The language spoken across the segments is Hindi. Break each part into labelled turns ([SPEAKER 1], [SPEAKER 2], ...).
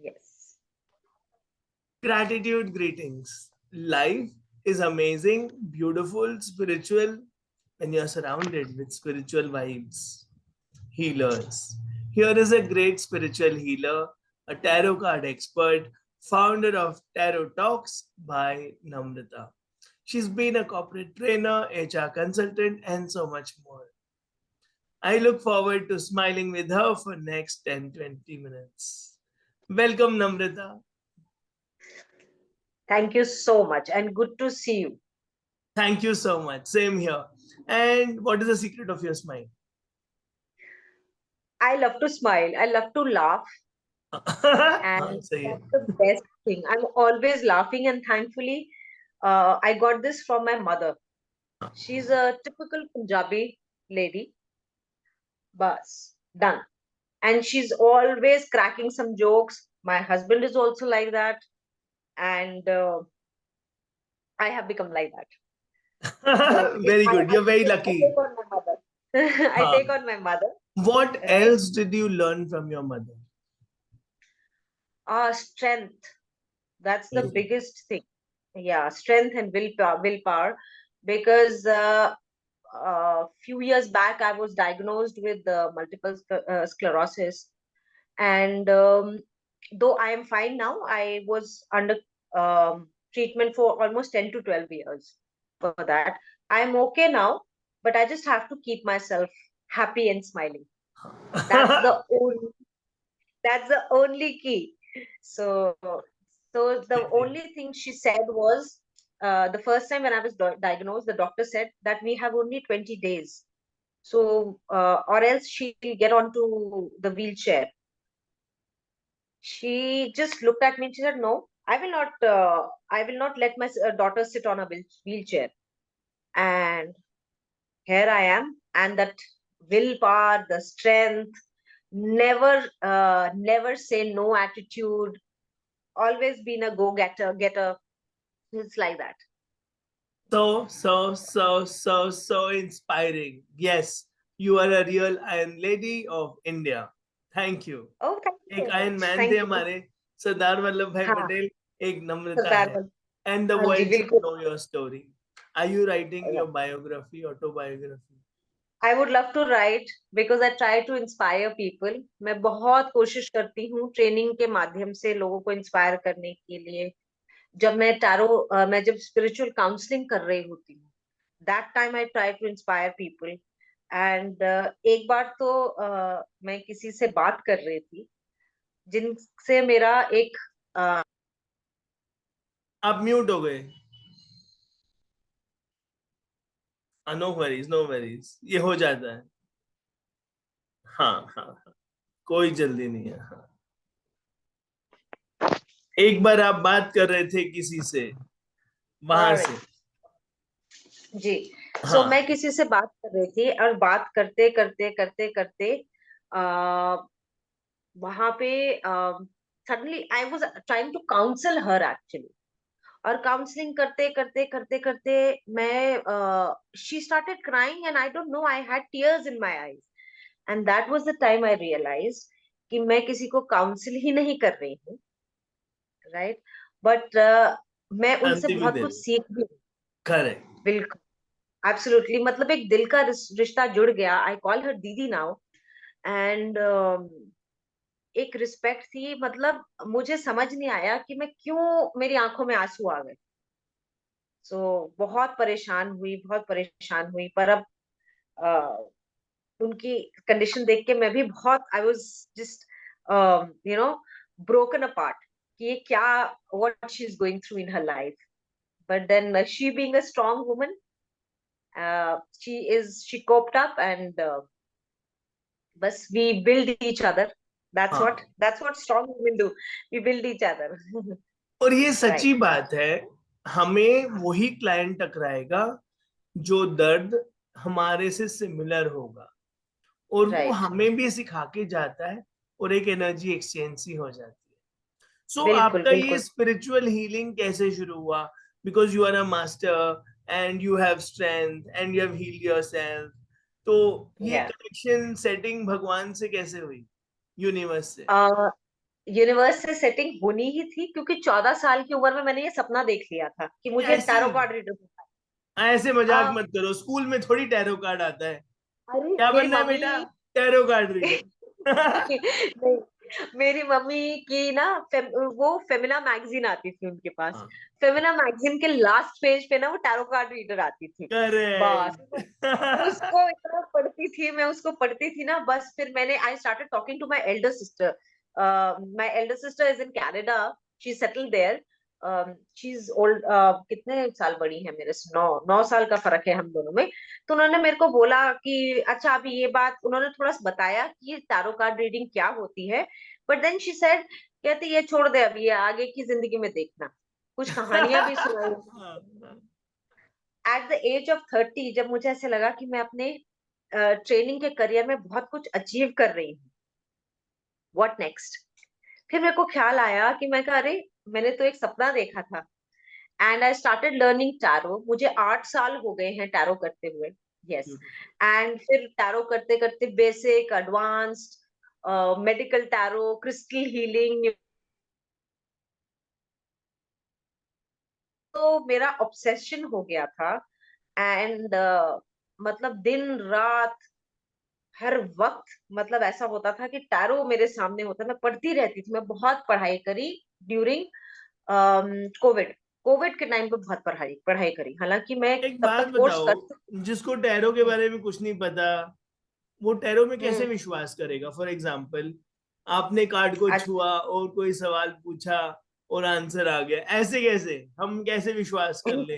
[SPEAKER 1] Yes.
[SPEAKER 2] Gratitude greetings. Life is amazing, beautiful, spiritual when you're surrounded with spiritual vibes. Healers. Here is a great spiritual healer, a tarot card expert, founder of Tarot Talks by Namrata. She's been a corporate trainer, HR consultant, and so much more. I look forward to smiling with her for next 10-20 minutes. Welcome, Namrata.
[SPEAKER 1] Thank you so much and good to see you.
[SPEAKER 2] Thank you so much. Same here. And what is the secret of your smile?
[SPEAKER 1] I love to smile. I love to laugh. And
[SPEAKER 2] सही है.
[SPEAKER 1] that's the best thing. I'm always laughing, and thankfully, I got this from my mother. She's a typical Punjabi lady. Bas, done. And she's always cracking some jokes. My husband is also like that. And I have become like that. So
[SPEAKER 2] Very good. You're very
[SPEAKER 1] I
[SPEAKER 2] lucky.
[SPEAKER 1] take on my mother. I take on my mother,
[SPEAKER 2] What
[SPEAKER 1] right?
[SPEAKER 2] else did you learn from your mother?
[SPEAKER 1] Strength. That's the
[SPEAKER 2] Very good.
[SPEAKER 1] biggest thing. Yeah, strength and willpower. Because few years back, I was diagnosed with multiple sclerosis, and though I am fine now, I was under treatment for almost 10 to 12 years for that. I am okay now, but I just have to keep myself happy and smiling. That's the only that's the only key. So the only thing she said was, the first time when I was diagnosed, the doctor said that we have only 20 days. So, or else she'll get onto the wheelchair. She just looked at me and she said, "No, I will not let my daughter sit on a wheelchair." And here I am, and that willpower, the strength, never say no attitude, always been a getter. It's like that.
[SPEAKER 2] So inspiring. Yes, you are a real Iron Lady of India. Thank you.
[SPEAKER 1] Oh, thank you
[SPEAKER 2] एक
[SPEAKER 1] very
[SPEAKER 2] आयन
[SPEAKER 1] much.
[SPEAKER 2] मैन थे
[SPEAKER 1] Thank you.
[SPEAKER 2] हमारे सरदार वल्लभ भाई
[SPEAKER 1] हाँ,
[SPEAKER 2] पटेल, एक नम्रता
[SPEAKER 1] सरदार
[SPEAKER 2] है.
[SPEAKER 1] वल्लभ।
[SPEAKER 2] And the
[SPEAKER 1] हाँ जी,
[SPEAKER 2] world should
[SPEAKER 1] बिल्कुल।
[SPEAKER 2] know your story. Are you writing your biography, autobiography?
[SPEAKER 1] I would love to write because I try to inspire people. मैं बहुत कोशिश करती हूँ ट्रेनिंग के माध्यम से लोगों को इंस्पायर करने के लिए। मैं जब स्पिरिचुअल काउंसलिंग कर रही होती हूँ, that time I try to inspire people. And एक बार तो मैं किसी से बात कर रही थी जिनसे मेरा एक
[SPEAKER 2] आप म्यूट हो गए. नो वरीज, नो वरीज, ये हो जाता है. हाँ हाँ हाँ, कोई जल्दी नहीं है. हाँ. एक बार आप बात कर रहे थे किसी से वहां से.
[SPEAKER 1] जी। सो
[SPEAKER 2] हाँ.
[SPEAKER 1] मैं किसी से बात कर रही थी और बात करते करते करते करते आ, वहां पे suddenly I was trying to counsel her actually. और काउंसलिंग करते करते करते करते मैं she started crying and I don't know I had tears in my eyes. And that was the time I realise कि मैं किसी को काउंसिल ही नहीं कर रही हूँ, राइट? बट मैं उनसे
[SPEAKER 2] शांति भी
[SPEAKER 1] बहुत
[SPEAKER 2] दे
[SPEAKER 1] कुछ
[SPEAKER 2] रहे.
[SPEAKER 1] सीख भी।
[SPEAKER 2] करेक्ट.
[SPEAKER 1] बिल्कुल, एब्सोल्युटली। मतलब एक दिल का रिश्ता जुड़ गया। आई कॉल हर दीदी नाउ। एंड एक रिस्पेक्ट थी। मतलब मुझे समझ नहीं आया कि मैं क्यों, मेरी आंखों में आंसू आ गए। सो बहुत परेशान हुई। पर अब अ, उनकी कंडीशन देख के मैं भी बहुत I was just you know broken apart कि ये क्या, what she is going through in her life. But then she being a strong woman, she coped up and bus we build each other. that's what
[SPEAKER 2] हाँ.
[SPEAKER 1] that's what strong women do. We build each other.
[SPEAKER 2] और ये सच्ची
[SPEAKER 1] Right,
[SPEAKER 2] बात है. हमें वही क्लाइंट टकराएगा जो दर्द हमारे से सिमिलर होगा, और वो
[SPEAKER 1] right.
[SPEAKER 2] हमें भी सिखा के जाता है, और एक एनर्जी एक्सचेंज सी हो जाती है. सो
[SPEAKER 1] बिल्कुल
[SPEAKER 2] आपका ये
[SPEAKER 1] बिल्कुल।
[SPEAKER 2] स्पिरिचुअल हीलिंग कैसे शुरू हुआ? Because you are a master and you have strength and you have healed yourself. तो ये
[SPEAKER 1] Yeah.
[SPEAKER 2] कनेक्शन सेटिंग भगवान से कैसे हुई, यूनिवर्स से?
[SPEAKER 1] यूनिवर्स से सेटिंग होनी ही थी, क्योंकि 14 साल की उम्र में मैंने ये सपना देख लिया था कि मुझे
[SPEAKER 2] ऐसी
[SPEAKER 1] टैरो कार्ड रीडर होना
[SPEAKER 2] ऐसे
[SPEAKER 1] है।
[SPEAKER 2] मजाक मत करो, स्कूल में थोड़ी टैरो कार्ड आता है।
[SPEAKER 1] अरे
[SPEAKER 2] क्या
[SPEAKER 1] मेरी
[SPEAKER 2] बनना है
[SPEAKER 1] मम्मी
[SPEAKER 2] बेटा? Tarot card reader.
[SPEAKER 1] नहीं, मेरी मम्मी की ना वो फेमिना मैगजीन आती थी उनके पास।
[SPEAKER 2] हाँ,
[SPEAKER 1] फेमिना मैगजीन के लास्ट पेज पे ना वो टैरो कार्ड रीडर आती थी। बस
[SPEAKER 2] करेक्ट।
[SPEAKER 1] उसको इतना पढ़ती थी मैं, उसको पढ़ती थी ना, बस फिर मैंने I started talking to my elder sister. My elder sister is in Canada, she is settled there. She is old, कितने साल बड़ी है मेरे से, 9 साल का फर्क है हम दोनों में। तो उन्होंने मेरे को बोला कि अच्छा अभी ये बात, उन्होंने थोड़ा सा बताया कि ये टैरो कार्ड रीडिंग क्या होती है। बट देन शी सेड, कहती ये छोड़ दे, अभी ये आगे की जिंदगी में देखना, कुछ कहानियां भी सुनाई। एट द एज ऑफ 30 जब मुझे ऐसे लगा कि मैं अपने ट्रेनिंग के करियर में बहुत कुछ अचीव कर रही हूँ, व्हाट नेक्स्ट, फिर मेरे को ख्याल आया कि मैं कहा अरे, मैंने तो एक सपना देखा था। And I started learning tarot. मुझे 8 साल हो गए हैं टैरो करते हुए। यस। एंड फिर टैरो करते करते basic, advanced, medical tarot, crystal healing, तो मेरा ऑब्सेशन हो गया था। एंड मतलब दिन रात हर वक्त, मतलब ऐसा होता था कि टैरो मेरे सामने होता, मैं पढ़ती रहती थी। मैं बहुत पढ़ाई करी ड्यूरिंग कोविड। कोविड के टाइम पे बहुत पढ़ाई पढ़ाई करी, हालांकि मैं
[SPEAKER 2] एक
[SPEAKER 1] तब
[SPEAKER 2] बात
[SPEAKER 1] तक कोर्स
[SPEAKER 2] बताओ,
[SPEAKER 1] कर चुकी
[SPEAKER 2] जिसको टैरो के
[SPEAKER 1] थी।
[SPEAKER 2] बारे में कुछ नहीं पता, वो टैरो में कैसे
[SPEAKER 1] हम्म।
[SPEAKER 2] विश्वास करेगा? फॉर एग्जाम्पल, आपने कार्ड को
[SPEAKER 1] अच्छा,
[SPEAKER 2] छुआ और कोई सवाल पूछा और आंसर आ गया, ऐसे कैसे हम कैसे विश्वास कर ले,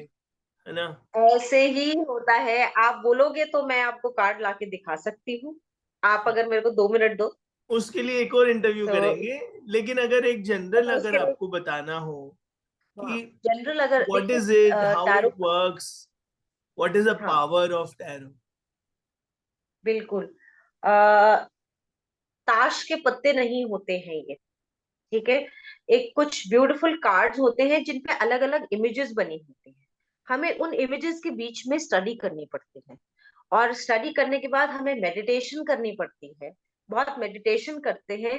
[SPEAKER 2] है ना?
[SPEAKER 1] ऐसे ही होता है। आप बोलोगे तो मैं आपको कार्ड लाके दिखा सकती हूँ, आप
[SPEAKER 2] हाँ,
[SPEAKER 1] अगर मेरे को 2 मिनट दो
[SPEAKER 2] उसके लिए एक और इंटरव्यू
[SPEAKER 1] तो।
[SPEAKER 2] करेंगे। लेकिन अगर एक जनरल अगर
[SPEAKER 1] उसके लिए,
[SPEAKER 2] आपको बताना हो
[SPEAKER 1] हाँ,
[SPEAKER 2] कि
[SPEAKER 1] जनरल अगर
[SPEAKER 2] व्हाट
[SPEAKER 1] देखिए,
[SPEAKER 2] is it, how
[SPEAKER 1] tarot,
[SPEAKER 2] it works, what is the
[SPEAKER 1] हाँ
[SPEAKER 2] पावर ऑफ टैरो?
[SPEAKER 1] बिल्कुल। अ, ताश के पत्ते नहीं होते हैं ये, ठीक है। एक कुछ ब्यूटीफुल कार्ड्स होते हैं जिन पे अलग अलग इमेजेस बनी होती हैं। हमें उन इमेजेस के बीच में स्टडी करनी पड़ती है, और स्टडी करने के बाद हमें मेडिटेशन करनी पड़ती है। बहुत मेडिटेशन करते हैं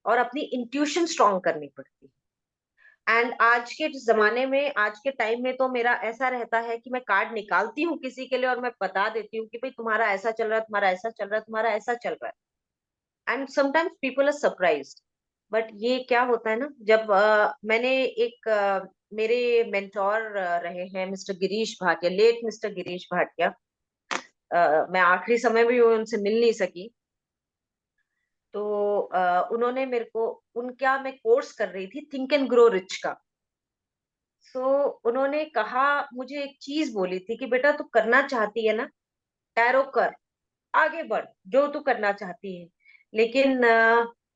[SPEAKER 1] और अपनी इंट्यूशन स्ट्रांग करनी पड़ती है। एंड आज के जमाने में, आज के टाइम में तो मेरा ऐसा रहता है कि मैं कार्ड निकालती हूँ किसी के लिए और मैं बता देती हूँ कि भाई तुम्हारा ऐसा चल रहा है, तुम्हारा ऐसा चल रहा है, तुम्हारा ऐसा चल रहा है। And sometimes people are surprised. But ये क्या होता है ना, जब मैंने एक मेरे मेंटोर रहे हैं mister Girish Bhatia, late mister Girish Bhatia. मैं आखिरी समय में भी उनसे मिल नहीं सकी। तो उन्होंने मेरे को, उनका मैं कोर्स कर रही थी थिंक एंड ग्रो रिच का। सो उन्होंने कहा, मुझे एक चीज बोली थी कि बेटा तू करना चाहती है ना, टैरो कर, आगे बढ़, जो तू करना चाहती है। लेकिन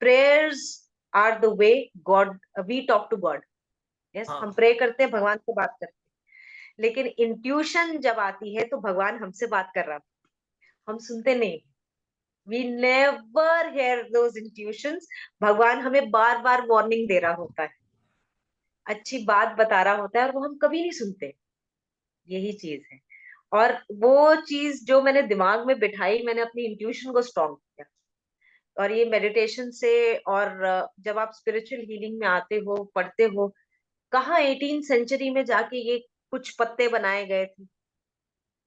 [SPEAKER 1] prayers are the way God, we talk to God. Yes,
[SPEAKER 2] हाँ,
[SPEAKER 1] हम प्रे करते हैं, भगवान से बात करते हैं। लेकिन इंट्यूशन जब आती है तो भगवान हमसे बात कर रहा है, हम सुनते नहीं। We never hear those intuitions. भगवान हमें बार बार वार्निंग दे रहा होता है, अच्छी बात बता रहा होता है, और वो हम कभी नहीं सुनते। यही चीज है। और वो चीज जो मैंने दिमाग में बिठाई, मैंने अपनी इंट्यूशन को स्ट्रॉन्ग किया। और ये मेडिटेशन से, और जब आप स्पिरिचुअल हीलिंग में आते हो, पढ़ते हो, कहाँ 18 सेंचुरी में जाके ये कुछ पत्ते बनाए गए थे,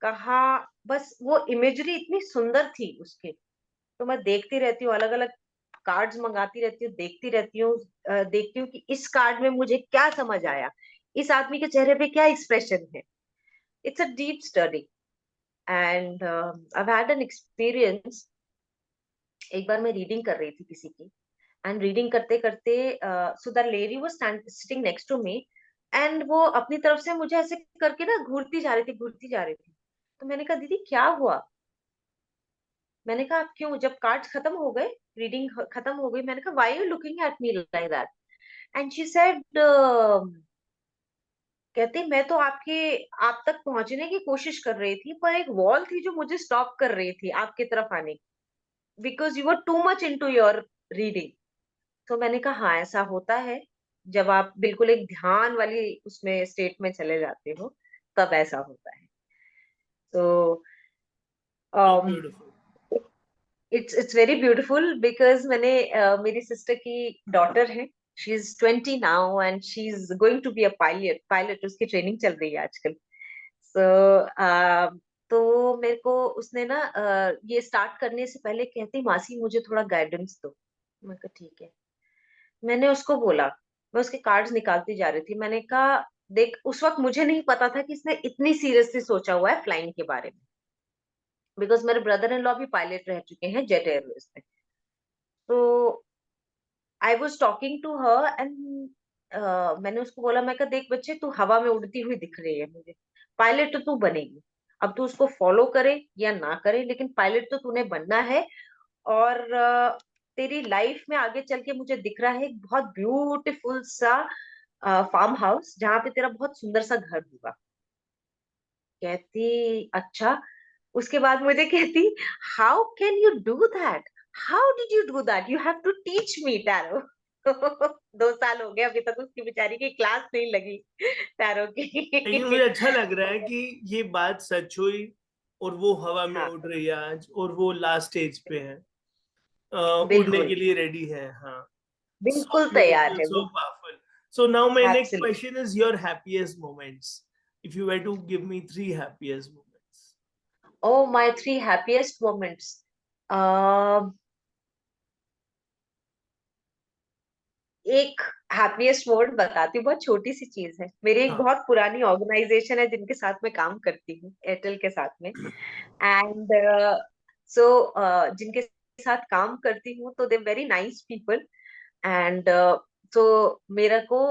[SPEAKER 1] कहाँ, बस वो इमेजरी इतनी सुंदर थी उसके। तो मैं देखती रहती हूँ, अलग अलग कार्ड्स मंगाती रहती हूँ, देखती रहती हूँ, देखती हूँ कि इस कार्ड में मुझे क्या समझ आया, इस आदमी के चेहरे पे क्या एक्सप्रेशन है। It's a deep study. And I had an experience. एक बार मैं रीडिंग कर रही थी किसी की, एंड रीडिंग करते करते so the lady was sitting next to me, and वो अपनी तरफ से मुझे ऐसे करके ना घूरती जा रही थी, घूरती जा रही थी। तो मैंने कहा दीदी क्या हुआ, मैंने कहा आप क्यों, जब कार्ड्स खत्म हो गए, रीडिंग खत्म हो गई, मैंने कहा why you looking at me like that. And she said, कहती मैं तो आपके, आप तक पहुंचने की कोशिश कर रही थी, पर एक वॉल थी जो मुझे स्टॉप कर रही थी आपकी तरफ आने की, because you were too much into your reading. तो मैंने कहा हाँ, ऐसा होता है, जब आप बिल्कुल एक ध्यान वाली उसमें स्टेट में चले जाते हो, तब ऐसा होता है। तो
[SPEAKER 2] so
[SPEAKER 1] um,
[SPEAKER 2] beautiful.
[SPEAKER 1] It's very beautiful because मैंने मेरी सिस्टर की डॉटर है, she is 20 now and she is going to be a pilot, उसकी ट्रेनिंग चल रही है आजकल। सो तो मेरे को उसने ना ये स्टार्ट करने से पहले कहती, मासी मुझे थोड़ा गाइडेंस दो। मैं कहा ठीक है। मैंने उसको बोला, मैं उसके कार्ड्स निकालती जा रही थी, मैंने कहा देख, उस वक्त मुझे नहीं पता था कि इसने इतनी सीरियसली सोचा हुआ है फ्लाइंग के बारे में, बिकॉज मेरे ब्रदर इन लॉ भी पायलट रह चुके हैं जेट एयरवेज में। तो I was talking to her and मैंने उसको बोला, मैं कहा देख बच्चे, तू हवा में उड़ती हुई दिख रही है मुझे, पायलट तो तू बनेगी। अब तू उसको फॉलो करे या ना करे, लेकिन पायलट तो तूने बनना है। और तेरी लाइफ में आगे चल के मुझे दिख रहा है एक बहुत ब्यूटीफुल सा फार्म हाउस, जहाँ पे तेरा बहुत सुंदर सा घर होगा। कहती अच्छा। उसके बाद मुझे कहती, how can you do that, how did you do that, you have to teach me tarot. 2 साल हो गए अभी तक उसकी बेचारी की क्लास नहीं लगी टैरो
[SPEAKER 2] लेकिन मुझे
[SPEAKER 1] की।
[SPEAKER 2] अच्छा लग रहा है कि ये बात सच हुई और वो हवा में
[SPEAKER 1] हाँ
[SPEAKER 2] उड़ रही है आज, और वो लास्ट स्टेज पे है, उड़ने
[SPEAKER 1] बिल्कुल,
[SPEAKER 2] के लिए रेडी है। हाँ, so
[SPEAKER 1] बिल्कुल तैयार
[SPEAKER 2] beautiful,
[SPEAKER 1] है
[SPEAKER 2] so
[SPEAKER 1] वो।
[SPEAKER 2] powerful. So now my next
[SPEAKER 1] absolutely.
[SPEAKER 2] question is your happiest moments. If you were to give me 3 happiest moments.
[SPEAKER 1] Oh, my 3 happiest moments. एक हैप्पीएस्ट मोमेंट बताती हूँ, बहुत छोटी सी चीज है। मेरी एक
[SPEAKER 2] हाँ,
[SPEAKER 1] बहुत पुरानी ऑर्गेनाइजेशन है जिनके साथ मैं काम करती हूँ, एयरटेल के साथ में। एंड सो जिनके साथ काम करती हूँ तो they very nice people. And तो मेरे को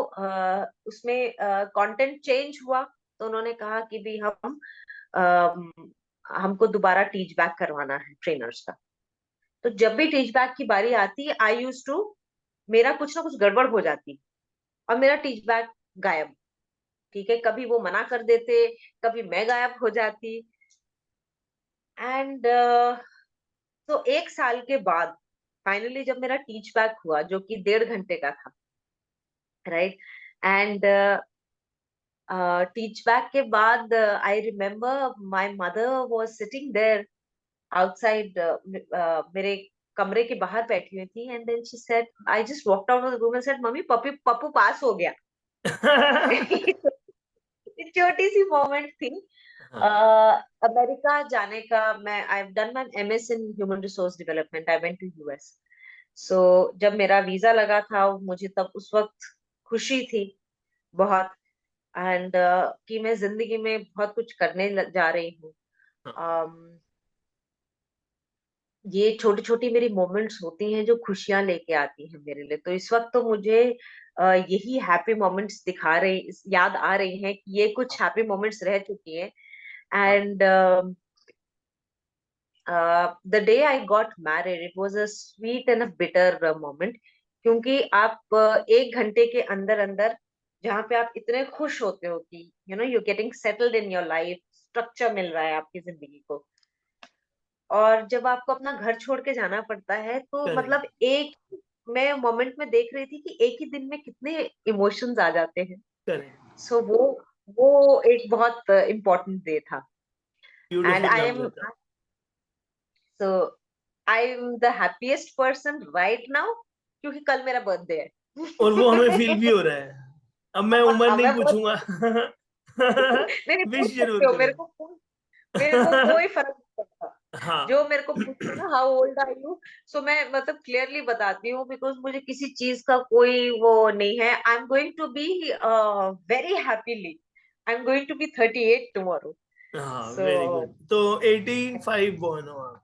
[SPEAKER 1] उसमें कंटेंट चेंज हुआ, तो उन्होंने कहा कि भी हम हमको दोबारा टीच बैक करवाना है ट्रेनर्स का। तो जब भी टीच बैक की बारी आती, आई यूज टू, मेरा कुछ ना कुछ गड़बड़ हो जाती और मेरा टीच बैक गायब। ठीक है, कभी वो मना कर देते, कभी मैं गायब हो जाती। एंड तो 1 साल के बाद फाइनली जब मेरा टीच बैक हुआ, जो कि 1.5 घंटे का था, राइट। एंड टीच बैक के बाद I remember my mother was sitting there outside, मेरे कमरे के बाहर बैठी हुई थी। And then she said, I just walked out of the room and said, mummy Pappu Pappu pass हो गया। छोटी सी मोमेंट थी।
[SPEAKER 2] हाँ,
[SPEAKER 1] अमेरिका जाने का, मैं I have done my MS in human resource development, I went to US. So जब मेरा वीजा लगा था, मुझे तब उस वक्त खुशी थी बहुत। एंड कि मैं जिंदगी में बहुत कुछ करने जा रही हूँ।
[SPEAKER 2] हाँ,
[SPEAKER 1] um, ये छोटी छोटी मेरी मोमेंट्स होती हैं जो खुशियां लेके आती हैं मेरे लिए। तो इस वक्त तो मुझे यही हैप्पी मोमेंट्स दिखा रही, याद आ रही हैं कि ये कुछ हैप्पी मोमेंट्स रह चुकी हैं।
[SPEAKER 2] हाँ,
[SPEAKER 1] and the day I got married, it was a sweet and a bitter moment. क्योंकि आप 1 घंटे के अंदर अंदर, जहाँ पे आप इतने खुश होते हो कि you getting settled in your life, structure मिल रहा है आपकी जिंदगी को, और जब आपको अपना घर छोड़ के जाना पड़ता है, तो
[SPEAKER 2] करेक्ट,
[SPEAKER 1] मतलब एक, मैं मोमेंट में देख रही थी कि एक ही दिन में कितने इमोशंस आ जाते हैं।
[SPEAKER 2] करेक्ट।
[SPEAKER 1] सो वो एक बहुत इम्पोर्टेंट डे था। एंड
[SPEAKER 2] ब्यूटीफुल
[SPEAKER 1] आई
[SPEAKER 2] लग
[SPEAKER 1] एम,
[SPEAKER 2] रहा था।
[SPEAKER 1] So I am the happiest person right now, क्योंकि कल मेरा बर्थडे है।
[SPEAKER 2] और वो हमें फील भी हो रहा है। अब मैं उम्र नहीं
[SPEAKER 1] मैं बहुत,
[SPEAKER 2] पूछूंगा।
[SPEAKER 1] नहीं नहीं, पूछ
[SPEAKER 2] विश जरूर
[SPEAKER 1] सकते हो मेरे
[SPEAKER 2] करें।
[SPEAKER 1] को, मेरे को कोई फर्क नहीं पड़ता।
[SPEAKER 2] हाँ,
[SPEAKER 1] जो मेरे को पूछते ना, हाउ ओल्ड आर यू, सो मैं मतलब क्लियरली बताती हूँ, बिकॉज मुझे किसी चीज का कोई वो नहीं है। I am going to be very happily, I am going to be 38 tomorrow.
[SPEAKER 2] हाँ,
[SPEAKER 1] सो
[SPEAKER 2] वेरी गुड। तो 85 बॉर्न हो आप।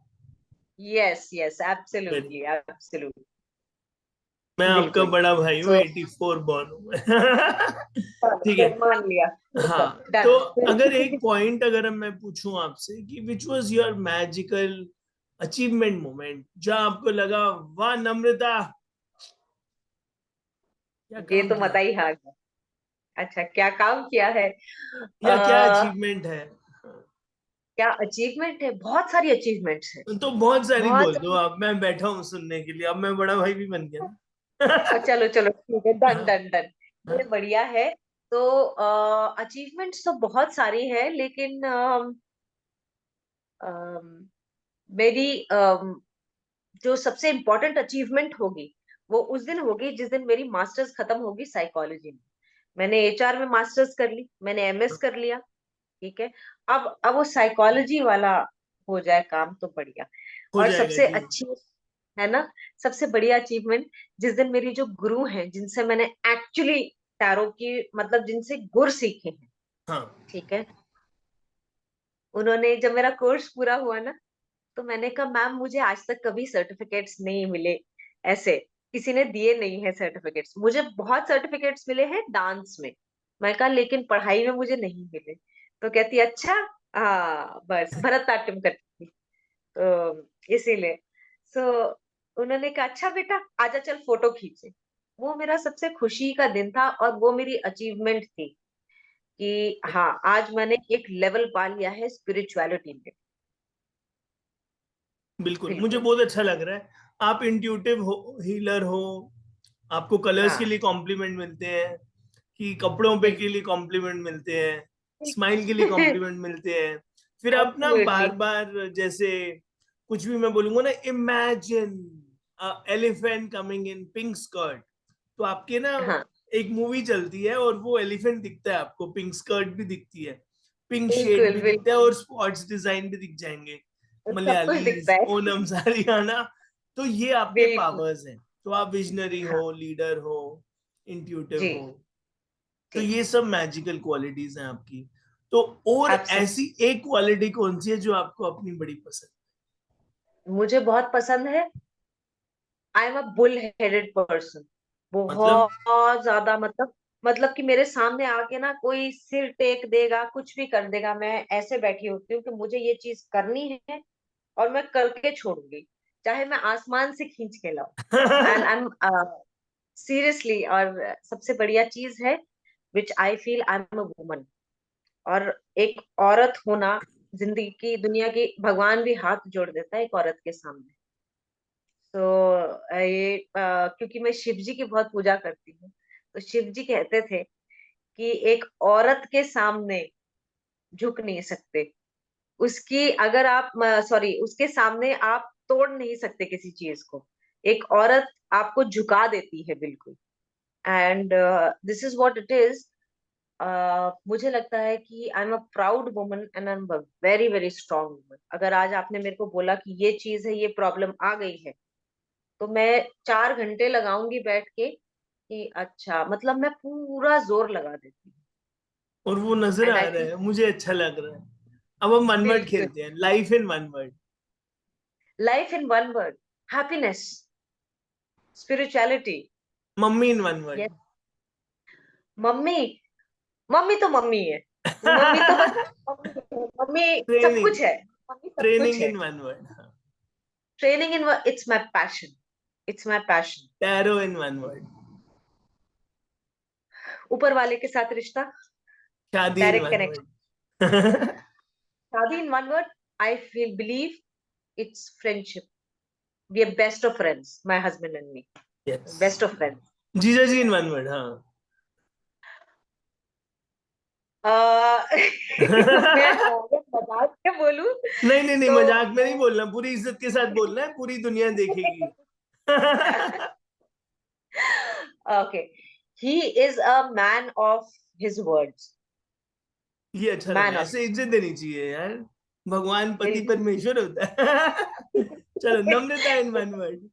[SPEAKER 1] Yes yes,
[SPEAKER 2] very
[SPEAKER 1] absolutely
[SPEAKER 2] good.
[SPEAKER 1] Absolutely,
[SPEAKER 2] मैं आपका
[SPEAKER 1] बिल्कुल।
[SPEAKER 2] बड़ा भाई हूँ,
[SPEAKER 1] सो
[SPEAKER 2] 84 बॉर्न हूँ मैं। ठीक है।
[SPEAKER 1] मान लिया,
[SPEAKER 2] हाँ, तो
[SPEAKER 1] डन।
[SPEAKER 2] अगर एक पॉइंट अगर मैं पूछूं आपसे कि which was your magical achievement moment, जहां आपको लगा वाह नम्रता, क्या
[SPEAKER 1] ये
[SPEAKER 2] काम
[SPEAKER 1] तो
[SPEAKER 2] किया,
[SPEAKER 1] मता ही आ गया। अच्छा, क्या काम किया है?
[SPEAKER 2] या क्या अचीवमेंट है?
[SPEAKER 1] क्या अचीवमेंट है? बहुत सारी अचीवमेंट्स है,
[SPEAKER 2] तो बहुत सारी
[SPEAKER 1] बहुत
[SPEAKER 2] बोल दो
[SPEAKER 1] सारी।
[SPEAKER 2] आप, मैं बैठा हूँ सुनने के लिए, अब मैं बड़ा भाई भी बन गया ना।
[SPEAKER 1] चलो चलो ठीक है, डन
[SPEAKER 2] हाँ,
[SPEAKER 1] डन डन, ये
[SPEAKER 2] हाँ,
[SPEAKER 1] बढ़िया है। तो अचीवमेंट्स तो बहुत सारी है, लेकिन मेरी जो सबसे इम्पोर्टेंट अचीवमेंट होगी वो उस दिन होगी जिस दिन मेरी मास्टर्स खत्म होगी साइकोलॉजी में। मैंने एचआर में मास्टर्स कर ली, मैंने एमएस कर लिया, ठीक है। अब वो साइकोलॉजी वाला हो जाए काम तो बढ़िया।
[SPEAKER 2] हो
[SPEAKER 1] और
[SPEAKER 2] जाएगा
[SPEAKER 1] सबसे
[SPEAKER 2] जी।
[SPEAKER 1] अच्छी है ना, सबसे बढ़िया अचीवमेंट जिस दिन मेरी जो गुरु हैं जिनसे मैंने एक्चुअली टैरो की मतलब जिनसे गुर सीखे हैं,
[SPEAKER 2] हाँ
[SPEAKER 1] ठीक है, उन्होंने जब मेरा कोर्स पूरा हुआ ना तो मैंने कहा मैम मुझे आज तक कभी सर्टिफिकेट्स नहीं मिले, ऐसे किसी ने दिए नहीं है सर्टिफिकेट्स। मुझे बहुत सर्टिफिकेट्स मिले हैं डांस में, मैं कहा लेकिन पढ़ाई में मुझे नहीं मिले। तो कहती अच्छा, हाँ बस भरतनाट्यम करती थी तो इसीलिए। सो उन्होंने कहा अच्छा बेटा आजा चल फोटो खींचे। वो मेरा सबसे खुशी का दिन था और वो मेरी अचीवमेंट थी कि हाँ आज मैंने एक लेवल पा लिया है स्पिरिचुअलिटी में।
[SPEAKER 2] बिल्कुल, मुझे
[SPEAKER 1] बिल्कुल।
[SPEAKER 2] बहुत अच्छा लग रहा है। आप इंट्यूटिव हो, हीलर हो, आपको कलर्स के
[SPEAKER 1] हाँ
[SPEAKER 2] लिए कॉम्प्लीमेंट मिलते हैं, कि कपड़ों पे के
[SPEAKER 1] बिल्कुल।
[SPEAKER 2] लिए कॉम्प्लीमेंट मिलते हैं, स्माइल के लिए कॉम्प्लीमेंट मिलते हैं। फिर आप ना
[SPEAKER 1] एब्सोल्युटली।
[SPEAKER 2] बार बार जैसे कुछ भी मैं बोलूंगा ना, imagine elephant coming in pink skirt, तो आपके ना
[SPEAKER 1] हाँ
[SPEAKER 2] एक मूवी चलती है और वो एलिफेंट दिखता है आपको, पिंक स्कर्ट भी दिखती है, पिंक शेड
[SPEAKER 1] बिल्कुल
[SPEAKER 2] भी दिखता है
[SPEAKER 1] बिल्कुल।
[SPEAKER 2] और स्पॉट्स डिजाइन भी दिख जाएंगे,
[SPEAKER 1] सब कुछ
[SPEAKER 2] मलयालीज,
[SPEAKER 1] दिखता है।
[SPEAKER 2] ओनम सारियाना। तो ये आपके
[SPEAKER 1] बिल्कुल।
[SPEAKER 2] पावर्स हैं। तो आप विजनरी
[SPEAKER 1] हाँ
[SPEAKER 2] हो, लीडर हो, इंट्यूटिव
[SPEAKER 1] जी
[SPEAKER 2] हो, तो
[SPEAKER 1] जी।
[SPEAKER 2] ये सब मैजिकल क्वालिटीज हैं आपकी। तो और
[SPEAKER 1] एब्सोल्युटली।
[SPEAKER 2] ऐसी एक क्वालिटी कौन सी है जो आपको अपनी बड़ी पसंद
[SPEAKER 1] मुझे बहुत पसंद है, I am a bull headed person.
[SPEAKER 2] है? मतलब
[SPEAKER 1] बहुत ज्यादा मतलब कि मेरे सामने आके ना कोई सिर टेक देगा कुछ भी कर देगा, मैं ऐसे बैठी होती हूँ कि मुझे ये चीज करनी है और मैं करके छोड़ूंगी, चाहे मैं आसमान से खींच के लाऊं। And I am seriously. और सबसे बढ़िया चीज है which I feel I am a woman. और एक औरत होना जिंदगी की दुनिया की भगवान भी हाथ जोड़ देता है एक औरत के सामने। तो ये क्योंकि मैं शिव जी की बहुत पूजा करती हूँ, तो शिव जी कहते थे कि एक औरत के सामने झुक नहीं सकते, उसकी अगर आप सॉरी उसके सामने आप तोड़ नहीं सकते किसी चीज को, एक औरत आपको झुका देती है बिल्कुल। And this is what it is. मुझे लगता है कि आई am a proud woman and I am a very very strong woman. अगर आज आपने मेरे को बोला कि ये चीज है, ये प्रॉब्लम आ गई है, तो मैं 4 घंटे लगाऊंगी बैठ के कि अच्छा मतलब मैं पूरा जोर लगा देती हूँ।
[SPEAKER 2] और वो नजर
[SPEAKER 1] एंड
[SPEAKER 2] आ
[SPEAKER 1] आई
[SPEAKER 2] रहा
[SPEAKER 1] थिंक
[SPEAKER 2] है, मुझे अच्छा लग रहा है। अब हम वन वर्ड
[SPEAKER 1] बिल्कुल।
[SPEAKER 2] खेलते हैं, life in one word.
[SPEAKER 1] Life in one word, happiness, spirituality.
[SPEAKER 2] Mummy in one word.
[SPEAKER 1] Yes. Mummy, mummy तो मम्मी है। मम्मी तो बस मम्मी है। मम्मी सब
[SPEAKER 2] ट्रेनिंग,
[SPEAKER 1] कुछ है। मम्मी सब कुछ
[SPEAKER 2] ट्रेनिंग
[SPEAKER 1] है।
[SPEAKER 2] In one word.
[SPEAKER 1] Training in, it's my passion, it's my passion.
[SPEAKER 2] Tarot in one word.
[SPEAKER 1] ऊपर वाले के साथ रिश्ता,
[SPEAKER 2] शादी in
[SPEAKER 1] direct
[SPEAKER 2] one
[SPEAKER 1] connection.
[SPEAKER 2] Word.
[SPEAKER 1] शादी in one word, I feel believe it's friendship. We are best of friends, my husband and me,
[SPEAKER 2] yes.
[SPEAKER 1] Best of friends.
[SPEAKER 2] जीजा जी इन वन वर्ड। हाँ।
[SPEAKER 1] मैं अगर मजाक से बोलूं
[SPEAKER 2] नहीं नहीं नहीं,
[SPEAKER 1] तो
[SPEAKER 2] मजाक में नहीं बोलना, पूरी इज्जत के साथ बोलना है, पूरी दुनिया देखेगी।
[SPEAKER 1] Okay, he is a man of his words.
[SPEAKER 2] ये अच्छा लगा,
[SPEAKER 1] मैन ऑफ,
[SPEAKER 2] ऐसे इज्जत देनी चाहिए यार। भगवान पति
[SPEAKER 1] बिल्कुल।
[SPEAKER 2] परमेश्वर होता है। चलो, Namrata in one word.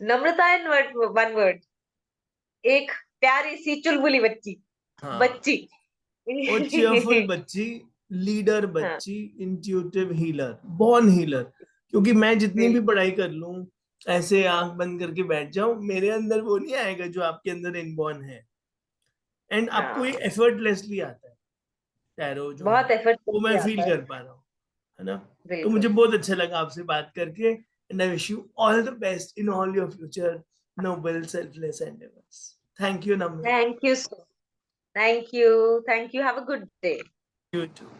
[SPEAKER 1] Namrata in one word, एक प्यारी सी चुलबुली बच्ची,
[SPEAKER 2] हाँ,
[SPEAKER 1] बच्ची।
[SPEAKER 2] और चेयरफुल बच्ची, लीडर
[SPEAKER 1] हाँ
[SPEAKER 2] बच्ची, इंट्यूटिव हीलर, बॉर्न हीलर। क्योंकि मैं जितनी भी
[SPEAKER 1] बिल्कुल।
[SPEAKER 2] पढ़ाई कर लूं, ऐसे आंख बंद करके बैठ जाऊं, मेरे अंदर वो नहीं आएगा जो आपके अंदर इनबॉर्न है। एंड आपको ये
[SPEAKER 1] हाँ
[SPEAKER 2] एफर्टलेसली आता है, टैरो जो है,
[SPEAKER 1] बहुत एफर्ट
[SPEAKER 2] वो मैं
[SPEAKER 1] करके
[SPEAKER 2] फील
[SPEAKER 1] आता है।
[SPEAKER 2] कर पा रहा हूँ, है ना। तो
[SPEAKER 1] बिल्कुल।
[SPEAKER 2] मुझे बहुत अच्छा लगा आपसे बात करके, and I wish you all the best in all your future noble selfless endeavours. Thank you Namrata.
[SPEAKER 1] Thank you so, thank you, thank you, have a good day.
[SPEAKER 2] You to.